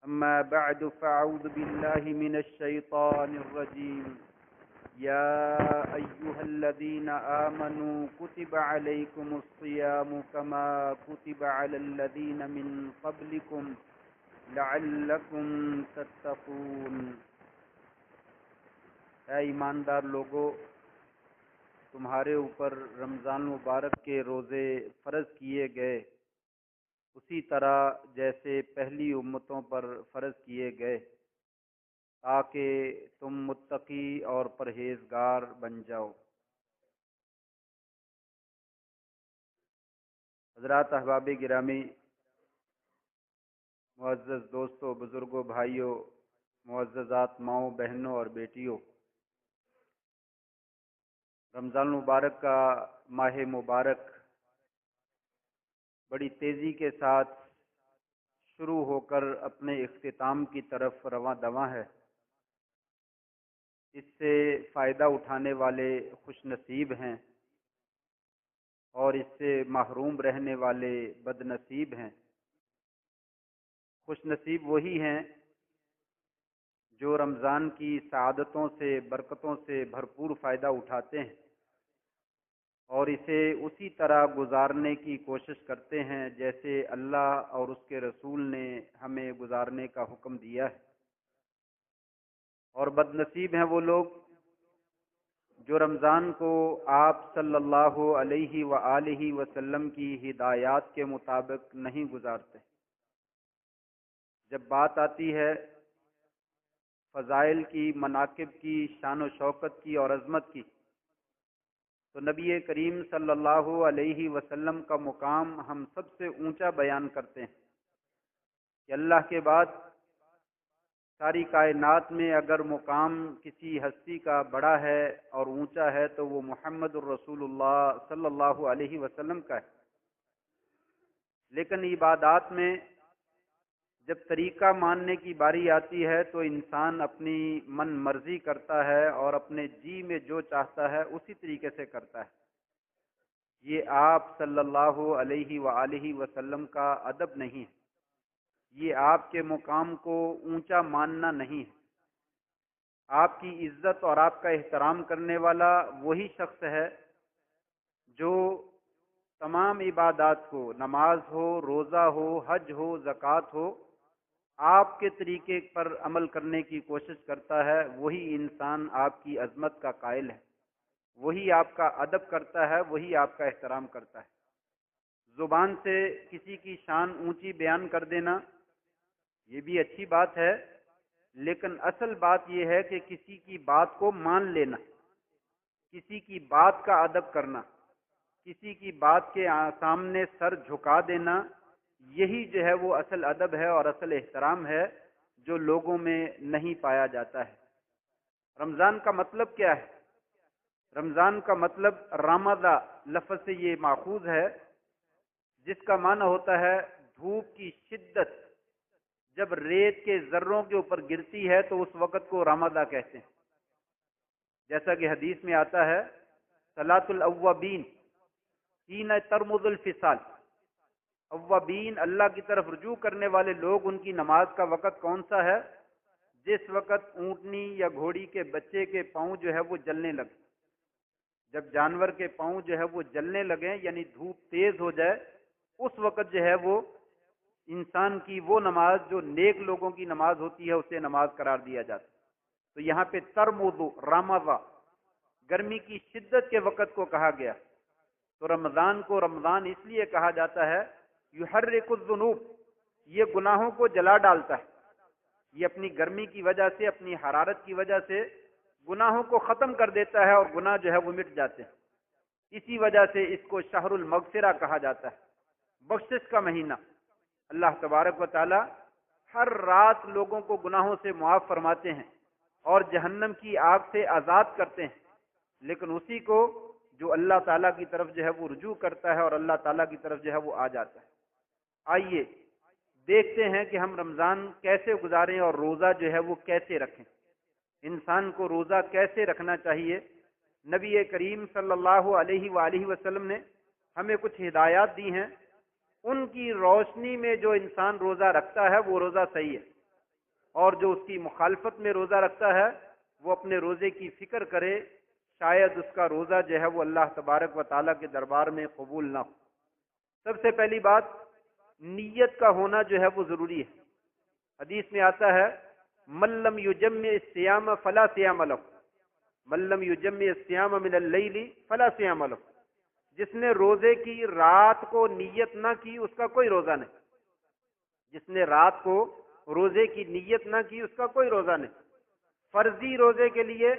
أما بعد فأعوذ بالله من الشيطان الرجيم يا أيها الذين آمنوا كتب عليكم الصيام كما كتب على الذين من قبلكم لعلكم تتقون۔ اے ایماندار لوگو، تمہارے اوپر رمضان مبارک کے روزے فرض کیے گئے اسی طرح جیسے پہلی امتوں پر فرض کیے گئے، تاکہ تم متقی اور پرہیزگار بن جاؤ۔ حضرات احباب گرامی، معزز دوستوں، بزرگوں، بھائیوں، معززات ماؤں، بہنوں اور بیٹیوں، رمضان مبارک کا ماہ مبارک بڑی تیزی کے ساتھ شروع ہو کر اپنے اختتام کی طرف رواں دواں ہے۔ اس سے فائدہ اٹھانے والے خوش نصیب ہیں اور اس سے محروم رہنے والے بد نصیب ہیں۔ خوش نصیب وہی ہیں جو رمضان کی سعادتوں سے، برکتوں سے بھرپور فائدہ اٹھاتے ہیں اور اسے اسی طرح گزارنے کی کوشش کرتے ہیں جیسے اللہ اور اس کے رسول نے ہمیں گزارنے کا حکم دیا ہے، اور بد نصیب ہیں وہ لوگ جو رمضان کو آپ صلی اللہ علیہ وآلہ وسلم کی ہدایات کے مطابق نہیں گزارتے۔ جب بات آتی ہے فضائل کی، مناقب کی، شان و شوکت کی اور عظمت کی، تو نبی کریم صلی اللہ علیہ وسلم کا مقام ہم سب سے اونچا بیان کرتے ہیں کہ اللہ کے بعد ساری کائنات میں اگر مقام کسی ہستی کا بڑا ہے اور اونچا ہے تو وہ محمد الرسول اللہ صلی اللہ علیہ وسلم کا ہے۔ لیکن عبادات میں جب طریقہ ماننے کی باری آتی ہے تو انسان اپنی من مرضی کرتا ہے اور اپنے جی میں جو چاہتا ہے اسی طریقے سے کرتا ہے۔ یہ آپ صلی اللہ علیہ وآلہ وسلم کا ادب نہیں ہے، یہ آپ کے مقام کو اونچا ماننا نہیں ہے۔ آپ کی عزت اور آپ کا احترام کرنے والا وہی شخص ہے جو تمام عبادات کو، نماز ہو، روزہ ہو، حج ہو، زکوٰۃ ہو، آپ کے طریقے پر عمل کرنے کی کوشش کرتا ہے۔ وہی انسان آپ کی عظمت کا قائل ہے، وہی آپ کا ادب کرتا ہے، وہی آپ کا احترام کرتا ہے۔ زبان سے کسی کی شان اونچی بیان کر دینا یہ بھی اچھی بات ہے، لیکن اصل بات یہ ہے کہ کسی کی بات کو مان لینا، کسی کی بات کا ادب کرنا، کسی کی بات کے سامنے سر جھکا دینا، یہی جو ہے وہ اصل ادب ہے اور اصل احترام ہے جو لوگوں میں نہیں پایا جاتا ہے۔ رمضان کا مطلب کیا ہے؟ رمضان کا مطلب رمضان لفظ سے یہ ماخوذ ہے، جس کا معنی ہوتا ہے دھوپ کی شدت جب ریت کے ذروں کے اوپر گرتی ہے تو اس وقت کو رمضان کہتے ہیں۔ جیسا کہ حدیث میں آتا ہے صلاۃ الاوابین حین ترمض الفصال، اوابین اللہ کی طرف رجوع کرنے والے لوگ، ان کی نماز کا وقت کون سا ہے؟ جس وقت اونٹنی یا گھوڑی کے بچے کے پاؤں جو ہے وہ جلنے لگے، جب جانور کے پاؤں جو ہے وہ جلنے لگیں یعنی دھوپ تیز ہو جائے، اس وقت جو ہے وہ انسان کی وہ نماز جو نیک لوگوں کی نماز ہوتی ہے اسے نماز قرار دیا جاتا ہے۔ تو یہاں پہ ترمض رمضان گرمی کی شدت کے وقت کو کہا گیا۔ تو رمضان کو رمضان اس لیے کہا جاتا ہے یحرک الذنوب، یہ گناہوں کو جلا ڈالتا ہے، یہ اپنی گرمی کی وجہ سے، اپنی حرارت کی وجہ سے گناہوں کو ختم کر دیتا ہے اور گناہ جو ہے وہ مٹ جاتے ہیں۔ اسی وجہ سے اس کو شہر المغفرہ کہا جاتا ہے، بخشش کا مہینہ۔ اللہ تبارک و تعالی ہر رات لوگوں کو گناہوں سے معاف فرماتے ہیں اور جہنم کی آگ سے آزاد کرتے ہیں، لیکن اسی کو جو اللہ تعالیٰ کی طرف جو ہے وہ رجوع کرتا ہے اور اللہ تعالیٰ کی طرف جو ہے وہ آ جاتا ہے۔ آئیے دیکھتے ہیں کہ ہم رمضان کیسے گزاریں اور روزہ جو ہے وہ کیسے رکھیں۔ انسان کو روزہ کیسے رکھنا چاہیے؟ نبی کریم صلی اللہ علیہ وآلہ وسلم نے ہمیں کچھ ہدایات دی ہیں، ان کی روشنی میں جو انسان روزہ رکھتا ہے وہ روزہ صحیح ہے، اور جو اس کی مخالفت میں روزہ رکھتا ہے وہ اپنے روزے کی فکر کرے، شاید اس کا روزہ جو ہے وہ اللہ تبارک و تعالیٰ کے دربار میں قبول نہ ہو۔ سب سے پہلی بات، نیت کا ہونا جو ہے وہ ضروری ہے۔ حدیث میں آتا ہے من لم یجمع الصیام فلا صیام له، من لم یجمع الصیام من اللیل فلا صیام له، جس نے روزے کی رات کو نیت نہ کی اس کا کوئی روزہ نہیں، جس نے رات کو روزے کی نیت نہ کی اس کا کوئی روزہ نہیں۔ فرضی روزے کے لیے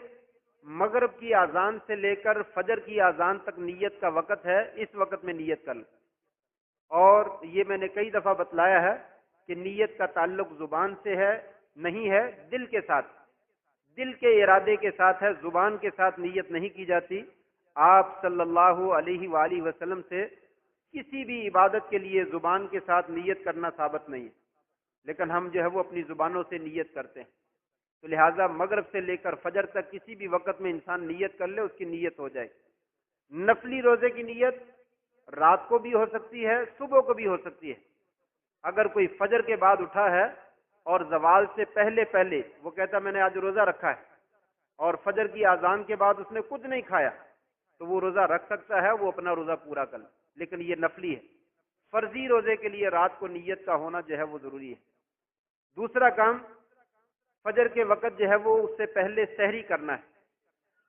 مغرب کی اذان سے لے کر فجر کی اذان تک نیت کا وقت ہے، اس وقت میں نیت کر لیں۔ اور یہ میں نے کئی دفعہ بتلایا ہے کہ نیت کا تعلق زبان سے ہے نہیں ہے، دل کے ساتھ، دل کے ارادے کے ساتھ ہے، زبان کے ساتھ نیت نہیں کی جاتی۔ آپ صلی اللہ علیہ وآلہ وسلم سے کسی بھی عبادت کے لیے زبان کے ساتھ نیت کرنا ثابت نہیں ہے، لیکن ہم جو ہے وہ اپنی زبانوں سے نیت کرتے ہیں۔ تو لہٰذا مغرب سے لے کر فجر تک کسی بھی وقت میں انسان نیت کر لے، اس کی نیت ہو جائے۔ نفلی روزے کی نیت رات کو بھی ہو سکتی ہے، صبح کو بھی ہو سکتی ہے۔ اگر کوئی فجر کے بعد اٹھا ہے اور زوال سے پہلے پہلے وہ کہتا میں نے آج روزہ رکھا ہے، اور فجر کی اذان کے بعد اس نے کچھ نہیں کھایا، تو وہ روزہ رکھ سکتا ہے، وہ اپنا روزہ پورا کر لے، لیکن یہ نفلی ہے۔ فرضی روزے کے لیے رات کو نیت کا ہونا جو ہے وہ ضروری ہے۔ دوسرا کام، فجر کے وقت جو ہے وہ اس سے پہلے سحری کرنا ہے۔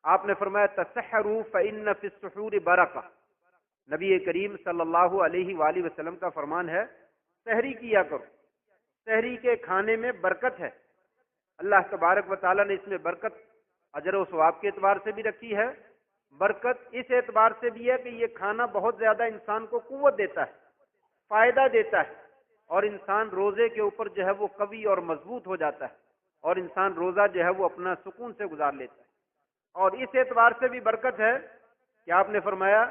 آپ نے فرمایا تسحروا فإن فی السحور برکہ، نبی کریم صلی اللہ علیہ وآلہ وسلم کا فرمان ہے سحری کیا کرو، سحری کے کھانے میں برکت ہے۔ اللہ تبارک و تعالیٰ نے اس میں برکت اجر و ثواب کے اعتبار سے بھی رکھی ہے، برکت اس اعتبار سے بھی ہے کہ یہ کھانا بہت زیادہ انسان کو قوت دیتا ہے، فائدہ دیتا ہے، اور انسان روزے کے اوپر جو ہے وہ قوی اور مضبوط ہو جاتا ہے، اور انسان روزہ جو ہے وہ اپنا سکون سے گزار لیتا ہے۔ اور اس اعتبار سے بھی برکت ہے کہ آپ نے فرمایا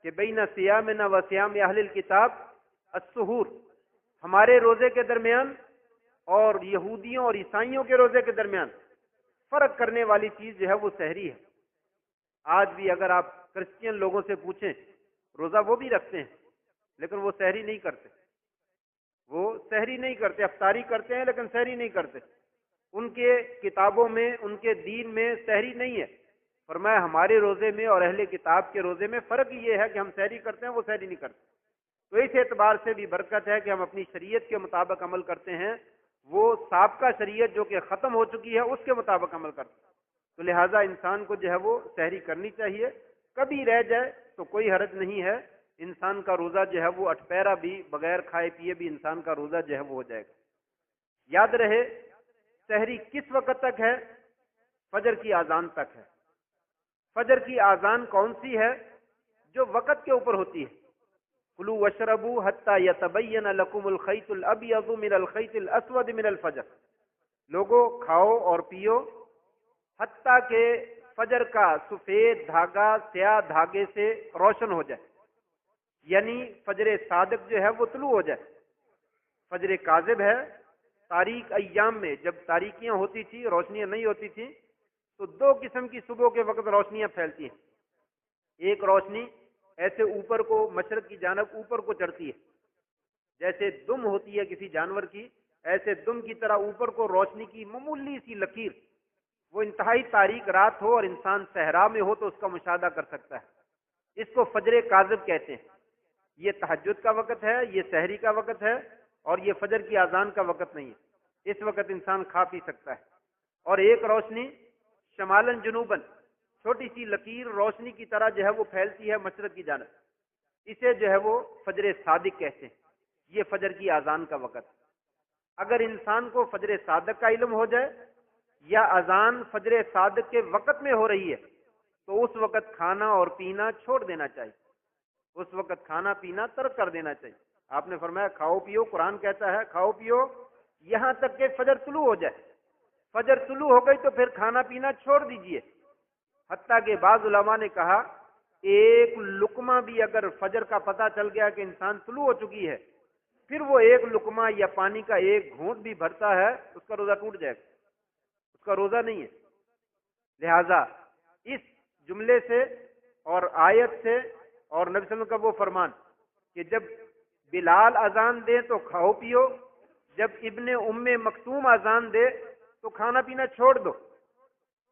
کہ بین صیامنا و صیام اہل الکتاب السحور، ہمارے روزے کے درمیان اور یہودیوں اور عیسائیوں کے روزے کے درمیان فرق کرنے والی چیز جو ہے وہ سحری ہے۔ آج بھی اگر آپ کرسچین لوگوں سے پوچھیں، روزہ وہ بھی رکھتے ہیں لیکن وہ سحری نہیں کرتے، وہ سحری نہیں کرتے، افطاری کرتے ہیں لیکن سحری نہیں کرتے۔ ان کے کتابوں میں، ان کے دین میں سحری نہیں ہے۔ فرمایا ہمارے روزے میں اور اہل کتاب کے روزے میں فرق یہ ہے کہ ہم سحری کرتے ہیں، وہ سحری نہیں کرتے۔ تو اس اعتبار سے بھی برکت ہے کہ ہم اپنی شریعت کے مطابق عمل کرتے ہیں، وہ سابقہ شریعت جو کہ ختم ہو چکی ہے اس کے مطابق عمل کرتے ہیں۔ تو لہٰذا انسان کو جو ہے وہ سحری کرنی چاہیے، کبھی رہ جائے تو کوئی حرج نہیں ہے، انسان کا روزہ جو ہے وہ اٹپیرا بھی، بغیر کھائے پیے بھی انسان کا روزہ جو ہے وہ ہو جائے گا۔ یاد رہے سحری کس وقت تک ہے؟ فجر کی اذان تک ہے۔ فجر کی اذان کون سی ہے؟ جو وقت کے اوپر ہوتی ہے۔ کلوا واشربوا حتی یتبین لکم الخیط الابیض من الخیط الاسود من الفجر، لوگو کھاؤ اور پیو حتیٰ کہ فجر کا سفید دھاگا سیاہ دھاگے سے روشن ہو جائے، یعنی فجر صادق جو ہے وہ طلوع ہو جائے۔ فجر کاذب ہے، تاریک ایام میں جب تاریکیاں ہوتی تھی، روشنیاں نہیں ہوتی تھیں، تو دو قسم کی صبح کے وقت روشنیاں پھیلتی ہیں۔ ایک روشنی ایسے اوپر کو، مشرق کی جانب اوپر کو چڑھتی ہے، جیسے دم ہوتی ہے کسی جانور کی، ایسے دم کی طرح اوپر کو روشنی کی معمولی سی لکیر، وہ انتہائی تاریک رات ہو اور انسان صحرا میں ہو تو اس کا مشاہدہ کر سکتا ہے۔ اس کو فجر کاذب کہتے ہیں۔ یہ تہجد کا وقت ہے، یہ سحری کا وقت ہے، اور یہ فجر کی اذان کا وقت نہیں ہے۔ اس وقت انسان کھا پی سکتا ہے۔ اور ایک روشنی شمالن جنوبن، چھوٹی سی لکیر روشنی کی طرح جو ہے وہ پھیلتی ہے مشرق کی جانب، اسے جو ہے وہ فجر صادق کہتے ہیں۔ یہ فجر کی اذان کا وقت ہے۔ اگر انسان کو فجر صادق کا علم ہو جائے یا اذان فجر صادق کے وقت میں ہو رہی ہے تو اس وقت کھانا اور پینا چھوڑ دینا چاہیے، اس وقت کھانا پینا ترک کر دینا چاہیے۔ آپ نے فرمایا کھاؤ پیو، قرآن کہتا ہے کھاؤ پیو یہاں تک کہ فجر طلوع ہو جائے۔ فجر طلوع ہو گئی تو پھر کھانا پینا چھوڑ دیجئے۔ حتیٰ کہ بعض علماء نے کہا ایک لقمہ بھی اگر فجر کا پتہ چل گیا کہ انسان طلوع ہو چکی ہے، پھر وہ ایک لقمہ یا پانی کا ایک گھونٹ بھی بھرتا ہے، اس کا روزہ ٹوٹ جائے گا، اس کا روزہ نہیں ہے۔ لہذا اس جملے سے اور آیت سے اور نبی صلی اللہ علیہ وسلم کا وہ فرمان کہ جب بلال اذان دیں تو کھاؤ پیو، جب ابن ام مکتوم اذان دے تو کھانا پینا چھوڑ دو۔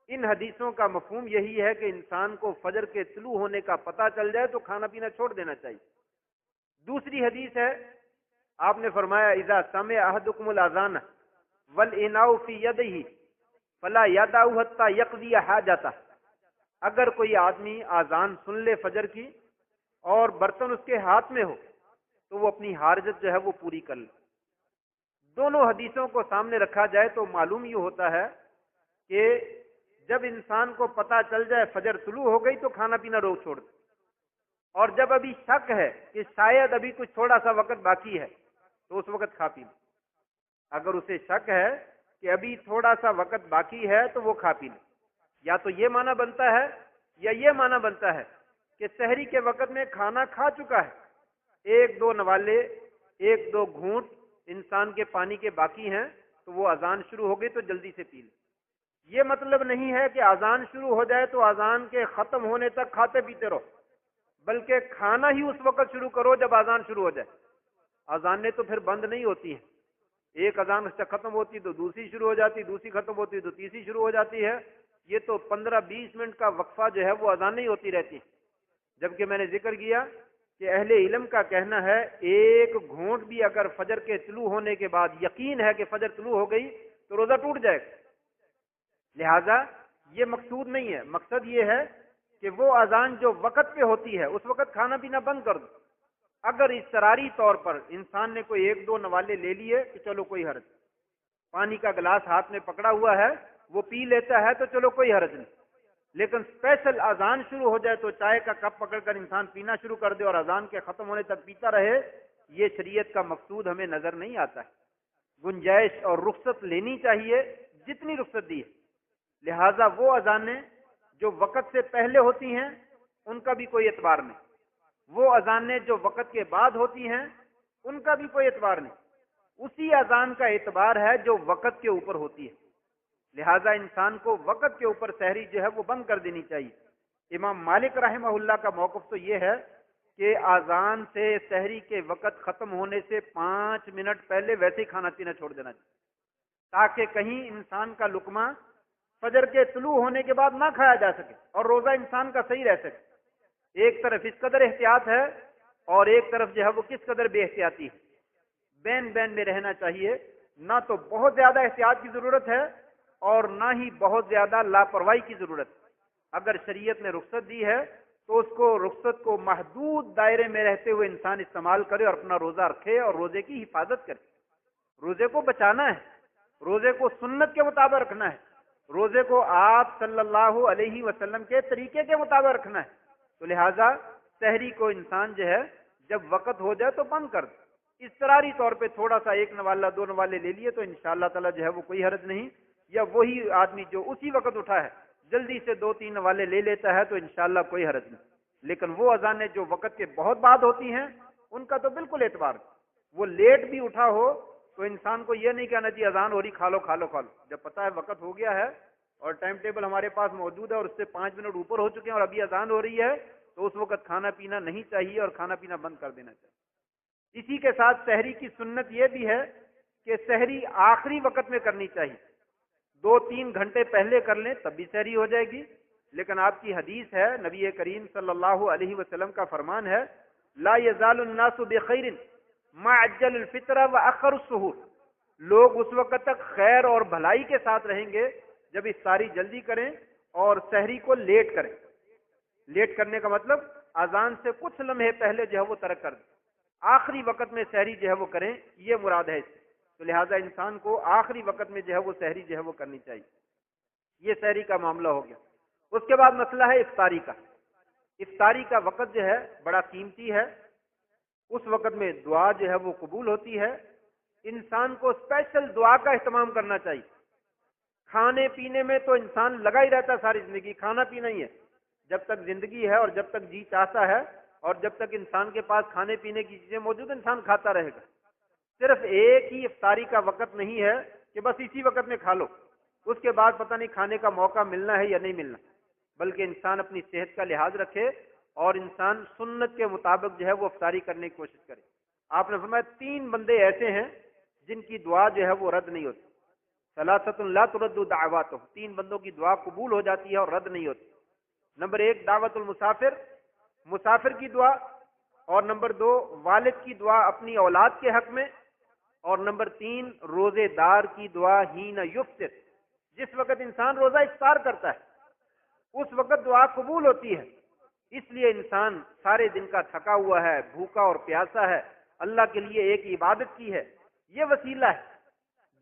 ان حدیثوں کا مفہوم یہی ہے کہ انسان کو فجر کے طلوع ہونے کا پتہ چل جائے تو کھانا پینا چھوڑ دینا چاہیے۔ دوسری حدیث ہے، آپ نے فرمایا اذا سمع احدکم الاذان والاناء فی یدہ فلا یدعہ حتی یقضی حاجتہ، اگر کوئی آدمی اذان سن لے فجر کی اور برتن اس کے ہاتھ میں ہو تو وہ اپنی حاجت جو ہے وہ پوری کر لے۔ دونوں حدیثوں کو سامنے رکھا جائے تو معلوم یہ ہوتا ہے کہ جب انسان کو پتہ چل جائے فجر طلوع ہو گئی تو کھانا پینا روک چھوڑ دے، اور جب ابھی شک ہے کہ شاید ابھی کچھ تھوڑا سا وقت باقی ہے تو اس وقت کھا پی لے۔ اگر اسے شک ہے کہ ابھی تھوڑا سا وقت باقی ہے تو وہ کھا پی لے۔ یا تو یہ معنی بنتا ہے یا یہ معنی بنتا ہے کہ سحری کے وقت میں کھانا کھا چکا ہے، ایک دو نوالے ایک دو گھونٹ انسان کے پانی کے باقی ہیں تو وہ اذان شروع ہو گئی تو جلدی سے پی لے۔ یہ مطلب نہیں ہے کہ اذان شروع ہو جائے تو اذان کے ختم ہونے تک کھاتے پیتے رہو، بلکہ کھانا ہی اس وقت شروع کرو جب اذان شروع ہو جائے۔ اذانیں تو پھر بند نہیں ہوتی ہیں، ایک اذان سے ختم ہوتی تو دوسری شروع ہو جاتی، دوسری ختم ہوتی تو تیسری شروع ہو جاتی ہے۔ یہ تو 15-20 منٹ کا وقفہ جو ہے وہ اذانیں ہی ہوتی رہتی ہیں۔ جبکہ میں نے ذکر کیا کہ اہل علم کا کہنا ہے ایک گھونٹ بھی اگر فجر کے طلوع ہونے کے بعد یقین ہے کہ فجر طلوع ہو گئی تو روزہ ٹوٹ جائے گا۔ لہذا یہ مقصود نہیں ہے، مقصد یہ ہے کہ وہ اذان جو وقت پہ ہوتی ہے اس وقت کھانا پینا بند کر دو۔ اگر اضطراری طور پر انسان نے کوئی ایک دو نوالے لے لیے تو چلو کوئی حرج نہیں، پانی کا گلاس ہاتھ میں پکڑا ہوا ہے وہ پی لیتا ہے تو چلو کوئی حرج نہیں، لیکن اسپیشل اذان شروع ہو جائے تو چائے کا کپ پکڑ کر انسان پینا شروع کر دے اور اذان کے ختم ہونے تک پیتا رہے، یہ شریعت کا مقصود ہمیں نظر نہیں آتا ہے۔ گنجائش اور رخصت لینی چاہیے جتنی رخصت دی ہے۔ لہذا وہ اذانیں جو وقت سے پہلے ہوتی ہیں ان کا بھی کوئی اعتبار نہیں، وہ اذانیں جو وقت کے بعد ہوتی ہیں ان کا بھی کوئی اعتبار نہیں، اسی اذان کا اعتبار ہے جو وقت کے اوپر ہوتی ہے۔ لہذا انسان کو وقت کے اوپر سحری جو ہے وہ بند کر دینی چاہیے۔ امام مالک رحمہ اللہ کا موقف تو یہ ہے کہ اذان سے سحری کے وقت ختم ہونے سے 5 منٹ پہلے ویسے ہی کھانا پینا چھوڑ دینا چاہیے، تاکہ کہیں انسان کا لقمہ فجر کے طلوع ہونے کے بعد نہ کھایا جا سکے اور روزہ انسان کا صحیح رہ سکے۔ ایک طرف اس قدر احتیاط ہے اور ایک طرف جو ہے وہ کس قدر بے احتیاطی ہے، بین بین میں رہنا چاہیے۔ نہ تو بہت زیادہ احتیاط کی ضرورت ہے اور نہ ہی بہت زیادہ لاپرواہی کی ضرورت ہے۔ اگر شریعت نے رخصت دی ہے تو اس کو رخصت کو محدود دائرے میں رہتے ہوئے انسان استعمال کرے اور اپنا روزہ رکھے اور روزے کی حفاظت کرے۔ روزے کو بچانا ہے، روزے کو سنت کے مطابق رکھنا ہے، روزے کو آپ صلی اللہ علیہ وسلم کے طریقے کے مطابق رکھنا ہے۔ تو لہٰذا سحری کو انسان جو ہے جب وقت ہو جائے تو بند کر دے۔ اضطراری طور پہ تھوڑا سا ایک نوالا دو نوالے لے لیے تو انشاءاللہ تعالی جو ہے وہ کوئی حرج نہیں، یا وہی آدمی جو اسی وقت اٹھا ہے جلدی سے 2-3 نوالے لے لیتا ہے تو انشاءاللہ کوئی حرج نہیں۔ لیکن وہ اذانیں جو وقت کے بہت بعد ہوتی ہیں ان کا تو بالکل اعتبار نہیں۔ وہ لیٹ بھی اٹھا ہو تو انسان کو یہ نہیں کہنا چاہیے اذان ہو رہی کھا لو کھا لو کھا لو، جب پتہ ہے وقت ہو گیا ہے اور ٹائم ٹیبل ہمارے پاس موجود ہے اور اس سے 5 منٹ اوپر ہو چکے ہیں اور ابھی اذان ہو رہی ہے تو اس وقت کھانا پینا نہیں چاہیے اور کھانا پینا بند کر دینا چاہیے۔ اسی کے ساتھ سحری کی سنت یہ بھی ہے کہ سحری آخری وقت میں کرنی چاہیے، 2-3 گھنٹے پہلے کر لیں تب بھی سحری ہو جائے گی، لیکن آپ کی حدیث ہے، نبی کریم صلی اللہ علیہ وسلم کا فرمان ہے لا یزال الناس بخیر ما عجل الفطر واخر السحور، لوگ اس وقت تک خیر اور بھلائی کے ساتھ رہیں گے جب افطاری جلدی کریں اور سحری کو لیٹ کریں۔ لیٹ کرنے کا مطلب اذان سے کچھ لمحے پہلے جو ہے وہ ترک کر دیں، آخری وقت میں سحری جو ہے وہ کریں، یہ مراد ہے اس سے۔ تو لہٰذا انسان کو آخری وقت میں جو ہے وہ سحری جو ہے وہ کرنی چاہیے۔ یہ سحری کا معاملہ ہو گیا۔ اس کے بعد مسئلہ ہے افطاری کا۔ افطاری کا وقت جو ہے بڑا قیمتی ہے، اس وقت میں دعا جو ہے وہ قبول ہوتی ہے۔ انسان کو اسپیشل دعا کا اہتمام کرنا چاہیے۔ کھانے پینے میں تو انسان لگا ہی رہتا ہے ساری زندگی، کھانا پینا ہی ہے، جب تک زندگی ہے اور جب تک جی چاہتا ہے اور جب تک انسان کے پاس کھانے پینے کی چیزیں موجود انسان کھاتا رہے گا۔ صرف ایک ہی افطاری کا وقت نہیں ہے کہ بس اسی وقت میں کھا لو، اس کے بعد پتہ نہیں کھانے کا موقع ملنا ہے یا نہیں ملنا، بلکہ انسان اپنی صحت کا لحاظ رکھے اور انسان سنت کے مطابق جو ہے وہ افطاری کرنے کی کوشش کرے۔ آپ نے فرمایا 3 بندے ایسے ہیں جن کی دعا جو ہے وہ رد نہیں ہوتی. ثلاثۃ لا ترد دعواتهم، 3 بندوں کی دعا قبول ہو جاتی ہے اور رد نہیں ہوتی. نمبر 1 دعوت المسافر، مسافر کی دعا. اور نمبر 2 والد کی دعا اپنی اولاد کے حق میں. اور نمبر 3 روزے دار کی دعا حین یفطر، جس وقت انسان روزہ افطار کرتا ہے اس وقت دعا قبول ہوتی ہے. اس لیے انسان سارے دن کا تھکا ہوا ہے، بھوکا اور پیاسا ہے، اللہ کے لیے ایک عبادت کی ہے، یہ وسیلہ ہے.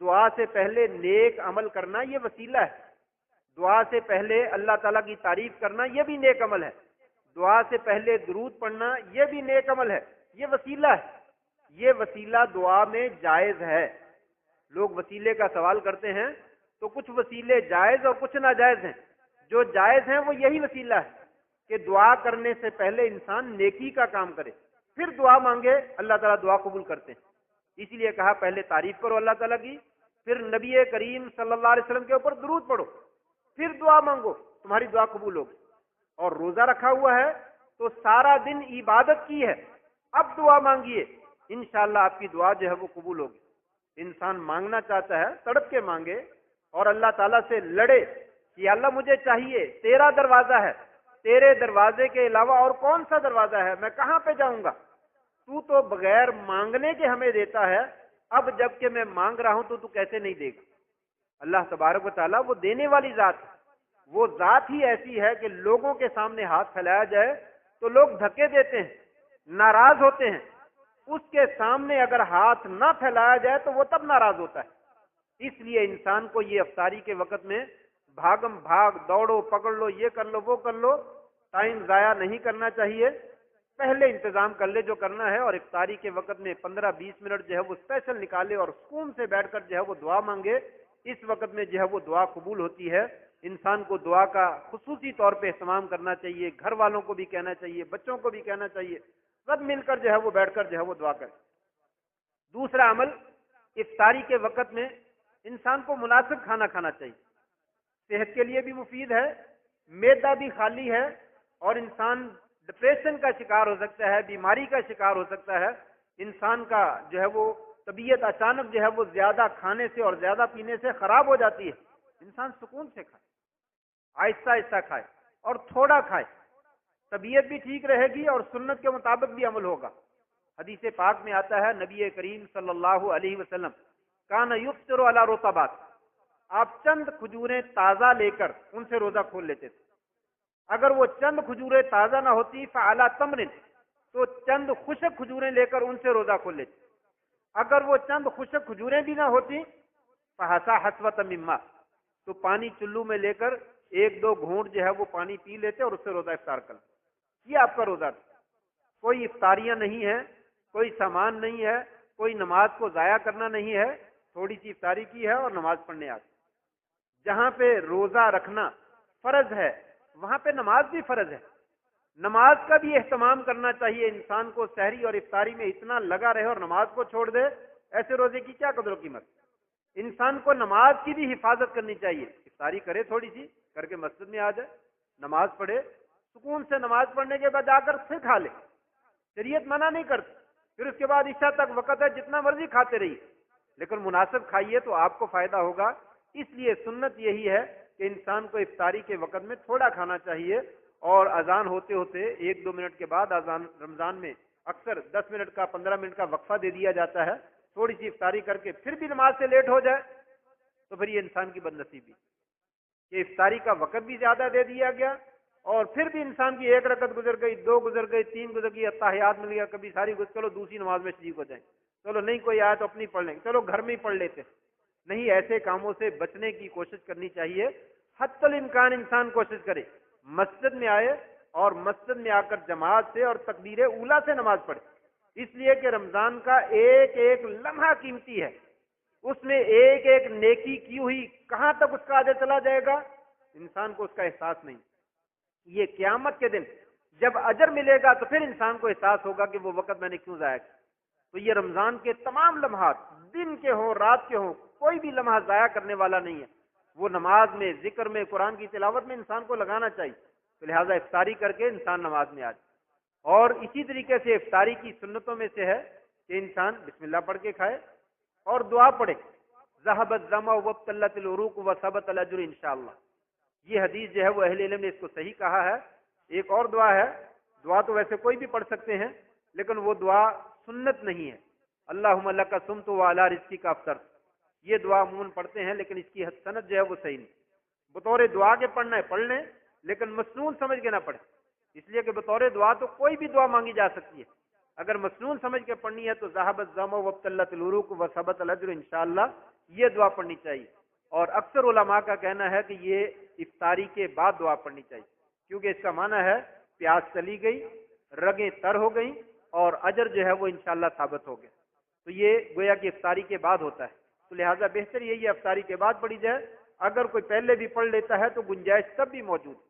دعا سے پہلے نیک عمل کرنا یہ وسیلہ ہے. دعا سے پہلے اللہ تعالیٰ کی تعریف کرنا یہ بھی نیک عمل ہے. دعا سے پہلے درود پڑھنا یہ بھی نیک عمل ہے، یہ وسیلہ ہے. یہ وسیلہ دعا میں جائز ہے. لوگ وسیلے کا سوال کرتے ہیں تو کچھ وسیلے جائز اور کچھ ناجائز ہیں. جو جائز ہیں وہ یہی وسیلہ ہے کہ دعا کرنے سے پہلے انسان نیکی کا کام کرے، پھر دعا مانگے، اللہ تعالیٰ دعا قبول کرتے ہیں. اسی لیے کہا پہلے تعریف کرو اللہ تعالیٰ کی، پھر نبی کریم صلی اللہ علیہ وسلم کے اوپر درود پڑھو، پھر دعا مانگو، تمہاری دعا قبول ہوگی. اور روزہ رکھا ہوا ہے تو سارا دن عبادت کی ہے، اب دعا مانگیے، انشاءاللہ آپ کی دعا جو ہے وہ قبول ہوگی. انسان مانگنا چاہتا ہے تڑپ کے مانگے اور اللہ تعالیٰ سے لڑے کہ اللہ مجھے چاہیے، تیرا دروازہ ہے، تیرے دروازے کے علاوہ اور کون سا دروازہ ہے، میں کہاں پہ جاؤں گا؟ تو بغیر مانگنے کے ہمیں دیتا ہے، اب جب کہ میں مانگ رہا ہوں تو کیسے نہیں دے گا؟ اللہ تبارک و تعالیٰ وہ دینے والی ذات ہے. وہ ذات ہی ایسی ہے کہ لوگوں کے سامنے ہاتھ پھیلایا جائے تو لوگ دھکے دیتے ہیں، ناراض ہوتے ہیں. اس کے سامنے اگر ہاتھ نہ پھیلایا جائے تو وہ تب ناراض ہوتا ہے. اس لیے انسان کو یہ افطاری کے وقت میں بھاگم بھاگ، دوڑو پکڑ لو، یہ کر لو وہ کر لو، ٹائم ضائع نہیں کرنا چاہیے. پہلے انتظام کر لے جو کرنا ہے، اور افطاری کے وقت میں 15-20 منٹ جو ہے وہ اسپیشل نکالے اور سکون سے بیٹھ کر جو ہے وہ دعا مانگے. اس وقت میں جو ہے وہ دعا قبول ہوتی ہے. انسان کو دعا کا خصوصی طور پہ اہتمام کرنا چاہیے، گھر والوں کو بھی کہنا چاہیے، بچوں کو بھی کہنا چاہیے، سب مل کر جو ہے وہ بیٹھ کر جو ہے وہ دعا کرے. دوسرا عمل، افطاری کے وقت میں انسان کو مناسب کھانا کھانا چاہیے. صحت کے لیے بھی مفید ہے، معدہ بھی خالی ہے، اور انسان ڈپریشن کا شکار ہو سکتا ہے، بیماری کا شکار ہو سکتا ہے. انسان کا جو ہے وہ طبیعت اچانک جو ہے وہ زیادہ کھانے سے اور زیادہ پینے سے خراب ہو جاتی ہے. انسان سکون سے کھائے، آہستہ آہستہ کھائے اور تھوڑا کھائے، طبیعت بھی ٹھیک رہے گی اور سنت کے مطابق بھی عمل ہوگا. حدیث پاک میں آتا ہے نبی کریم صلی اللہ علیہ وسلم کان یفطر علی رطبات، آپ چند کھجوریں تازہ لے کر ان سے روزہ کھول لیتے تھے. اگر وہ چند کھجوریں تازہ نہ ہوتی فعلی تمر، تو چند خشک کھجوریں لے کر ان سے روزہ کھول لیتے. اگر وہ چند خشک کھجوریں بھی نہ ہوتی فحسا حسوۃ مما، تو پانی چلو میں لے کر 1-2 گھونٹ جو ہے وہ پانی پی لیتے اور اس سے روزہ افطار کر. یہ آپ کا روزہ تھا. کوئی افطاریاں نہیں ہے، کوئی سامان نہیں ہے، کوئی نماز کو ضائع کرنا نہیں ہے، تھوڑی سی افطاری کی ہے اور نماز پڑھنے آتی. جہاں پہ روزہ رکھنا فرض ہے وہاں پہ نماز بھی فرض ہے. نماز کا بھی اہتمام کرنا چاہیے. انسان کو سحری اور افطاری میں اتنا لگا رہے اور نماز کو چھوڑ دے، ایسے روزے کی کیا قدر و قیمت. انسان کو نماز کی بھی حفاظت کرنی چاہیے. افطاری کرے تھوڑی سی کر کے مسجد میں آ جائے، نماز پڑھے، سکون سے نماز پڑھنے کے بعد آ کر پھر کھا لے. شریعت منع نہیں کرتی. پھر اس کے بعد عشاء تک وقت ہے، جتنا مرضی کھاتے رہیے، لیکن مناسب کھائیے تو آپ کو فائدہ ہوگا. اس لیے سنت یہی ہے کہ انسان کو افطاری کے وقت میں تھوڑا کھانا چاہیے، اور اذان ہوتے ہوتے 1-2 منٹ کے بعد اذان، رمضان میں اکثر 10 منٹ کا 15 منٹ کا وقفہ دے دیا جاتا ہے. تھوڑی سی افطاری کر کے پھر بھی نماز سے لیٹ ہو جائے تو پھر یہ انسان کی بد نصیبی کہ افطاری کا وقت بھی زیادہ دے دیا گیا، اور پھر بھی انسان کی 1 رکعت گزر گئی، 2 گزر گئی، 3 گزر گئی، اتحیات مل گیا، کبھی ساری گزر، چلو دوسری نماز میں شریک ہو جائیں، چلو نہیں کوئی آیا تو اپنی پڑھ لیں، چلو گھر میں ہی پڑھ لیتے. نہیں، ایسے کاموں سے بچنے کی کوشش کرنی چاہیے. حتی الامکان انسان کوشش کرے مسجد میں آئے اور مسجد میں آ کر جماعت سے اور تکبیر اولیٰ سے نماز پڑھے. اس لیے کہ رمضان کا ایک ایک لمحہ قیمتی ہے. اس میں ایک ایک نیکی کی ہوئی کہاں تک اس کا آدھے چلا جائے گا، انسان کو اس کا احساس نہیں. یہ قیامت کے دن جب اجر ملے گا تو پھر انسان کو احساس ہوگا کہ وہ وقت میں نے کیوں ضائع کیا. تو یہ رمضان کے تمام لمحات، دن کے ہوں رات کے ہوں، کوئی بھی لمحہ ضائع کرنے والا نہیں ہے. وہ نماز میں، ذکر میں، قرآن کی تلاوت میں انسان کو لگانا چاہیے. تو لہٰذا افطاری کر کے انسان نماز میں آ جائے. اور اسی طریقے سے افطاری کی سنتوں میں سے ہے کہ انسان بسم اللہ پڑھ کے کھائے، اور دعا پڑھے ذهب الظمأ وابتلت العروق وثبت الاجر انشاءاللہ. یہ حدیث جو ہے وہ اہل علم نے اس کو صحیح کہا ہے. ایک اور دعا ہے، دعا تو ویسے کوئی بھی پڑھ سکتے ہیں لیکن وہ دعا سنت نہیں ہے. اللہم لک صمت وعلی رزقک افطرت، یہ دعا عموماً پڑھتے ہیں لیکن اس کی سند جو ہے وہ صحیح نہیں. بطور دعا کے پڑھنا ہے پڑھ لیں لیکن مسنون سمجھ کے نہ پڑھیں، اس لیے کہ بطور دعا تو کوئی بھی دعا مانگی جا سکتی ہے. اگر مسنون سمجھ کے پڑھنی ہے تو ذهب الظمأ وابتلت العروق وثبت الاجر انشاءاللہ، یہ دعا پڑھنی چاہیے. اور اکثر علماء کا کہنا ہے کہ یہ افطاری کے بعد دعا پڑھنی چاہیے، کیونکہ اس کا معنی ہے پیاس چلی گئی، رگیں تر ہو گئیں اور اجر جو ہے وہ انشاءاللہ ثابت ہو گیا. تو یہ گویا کہ افطاری کے بعد ہوتا ہے، تو لہٰذا بہتر یہی ہے افطاری کے بعد پڑھی جائے. اگر کوئی پہلے بھی پڑھ لیتا ہے تو گنجائش تب بھی موجود ہے،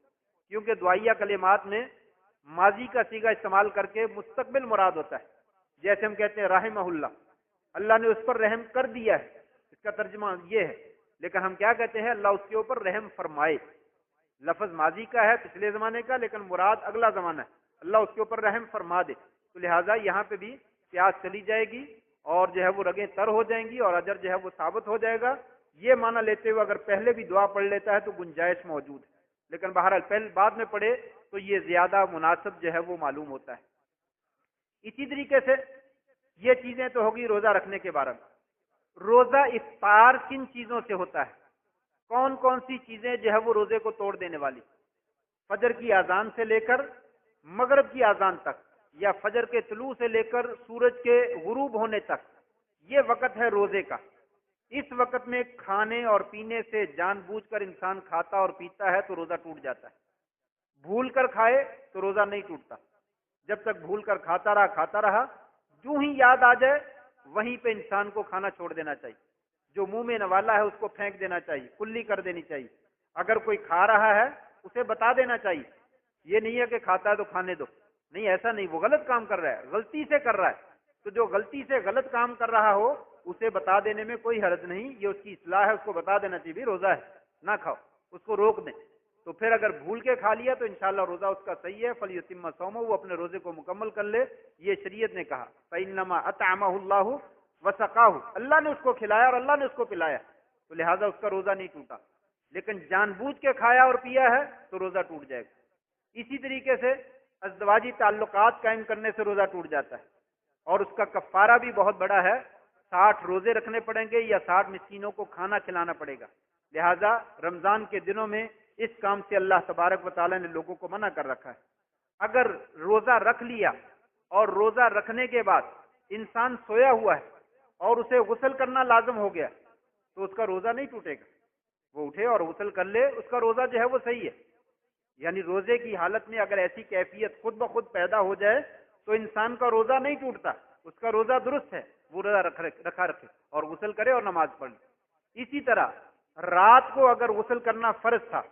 کیونکہ دعائیہ کلمات میں ماضی کا صیغہ استعمال کر کے مستقبل مراد ہوتا ہے. جیسے ہم کہتے ہیں رحمہ اللہ، اللہ نے اس پر رحم کر دیا ہے، اس کا ترجمہ یہ ہے. لیکن ہم کیا کہتے ہیں؟ اللہ اس کے اوپر رحم فرمائے. لفظ ماضی کا ہے پچھلے زمانے کا لیکن مراد اگلا زمانہ ہے، اللہ اس کے اوپر رحم فرما دے. تو لہٰذا یہاں پہ بھی پیاس چلی جائے گی اور جو ہے وہ رگیں تر ہو جائیں گی اور اجر جو ہے وہ ثابت ہو جائے گا. یہ معنی لیتے ہوئے اگر پہلے بھی دعا پڑھ لیتا ہے تو گنجائش موجود ہے، لیکن بہرحال پہلے بعد میں پڑھے تو یہ زیادہ مناسب جو ہے وہ معلوم ہوتا ہے. اسی طریقے سے یہ چیزیں تو ہوگی روزہ رکھنے کے بارے میں. روزہ افطار کن چیزوں سے ہوتا ہے؟ کون کون سی چیزیں جو ہے وہ روزے کو توڑ دینے والی؟ فجر کی اذان سے لے کر مغرب کی اذان تک، یا فجر کے طلوع سے لے کر سورج کے غروب ہونے تک، یہ وقت ہے روزے کا. اس وقت میں کھانے اور پینے سے جان بوجھ کر انسان کھاتا اور پیتا ہے تو روزہ ٹوٹ جاتا ہے. بھول کر کھائے تو روزہ نہیں ٹوٹتا. جب تک بھول کر کھاتا رہا، جو ہی یاد آ جائے وہیں پہ انسان کو کھانا چھوڑ دینا چاہیے. جو منہ میں نوالا ہے اس کو پھینک دینا چاہیے، کلی کر دینی چاہیے. اگر کوئی کھا رہا ہے اسے بتا دینا چاہیے. یہ نہیں ہے کہ کھاتا ہے تو کھانے دو، نہیں، ایسا نہیں. وہ غلط کام کر رہا ہے، غلطی سے کر رہا ہے، تو جو غلطی سے غلط کام کر رہا ہو اسے بتا دینے میں کوئی حرج نہیں. یہ اس کی اصلاح ہے، اس کو بتا دینا چاہیے بھی روزہ ہے نہ کھاؤ، اس کو روک دیں. تو پھر اگر بھول کے کھا لیا تو انشاءاللہ روزہ اس کا صحیح ہے. فَلْيُتِمَّ صَوْمَهُ، وہ اپنے روزے کو مکمل کر لے. یہ شریعت نے کہا فَإِنَّمَا أَطْعَمَهُ اللَّهُ وَسَقَاهُ، اللہ نے اس کو کھلایا اور اللہ نے اس کو پلایا، تو لہٰذا اس کا روزہ نہیں ٹوٹا. لیکن جان بوجھ کے کھایا اور پیا ہے تو روزہ ٹوٹ جائے گا. اسی طریقے سے ازدواجی تعلقات قائم کرنے سے روزہ ٹوٹ جاتا ہے اور اس کا کفارہ بھی بہت بڑا ہے. 60 روزے رکھنے پڑیں گے یا 60 مسکینوں کو کھانا کھلانا پڑے گا. لہٰذا رمضان کے دنوں میں اس کام سے اللہ تبارک و تعالیٰ نے لوگوں کو منع کر رکھا ہے. اگر روزہ رکھ لیا اور روزہ رکھنے کے بعد انسان سویا ہوا ہے اور اسے غسل کرنا لازم ہو گیا تو اس کا روزہ نہیں ٹوٹے گا. وہ اٹھے اور غسل کر لے، اس کا روزہ جو ہے وہ صحیح ہے. یعنی روزے کی حالت میں اگر ایسی کیفیت خود بخود پیدا ہو جائے تو انسان کا روزہ نہیں ٹوٹتا، اس کا روزہ درست ہے. وہ روزہ رکھا رکھے اور غسل کرے اور نماز پڑھ لے. اسی طرح رات کو اگر غسل کرنا فرض تھا،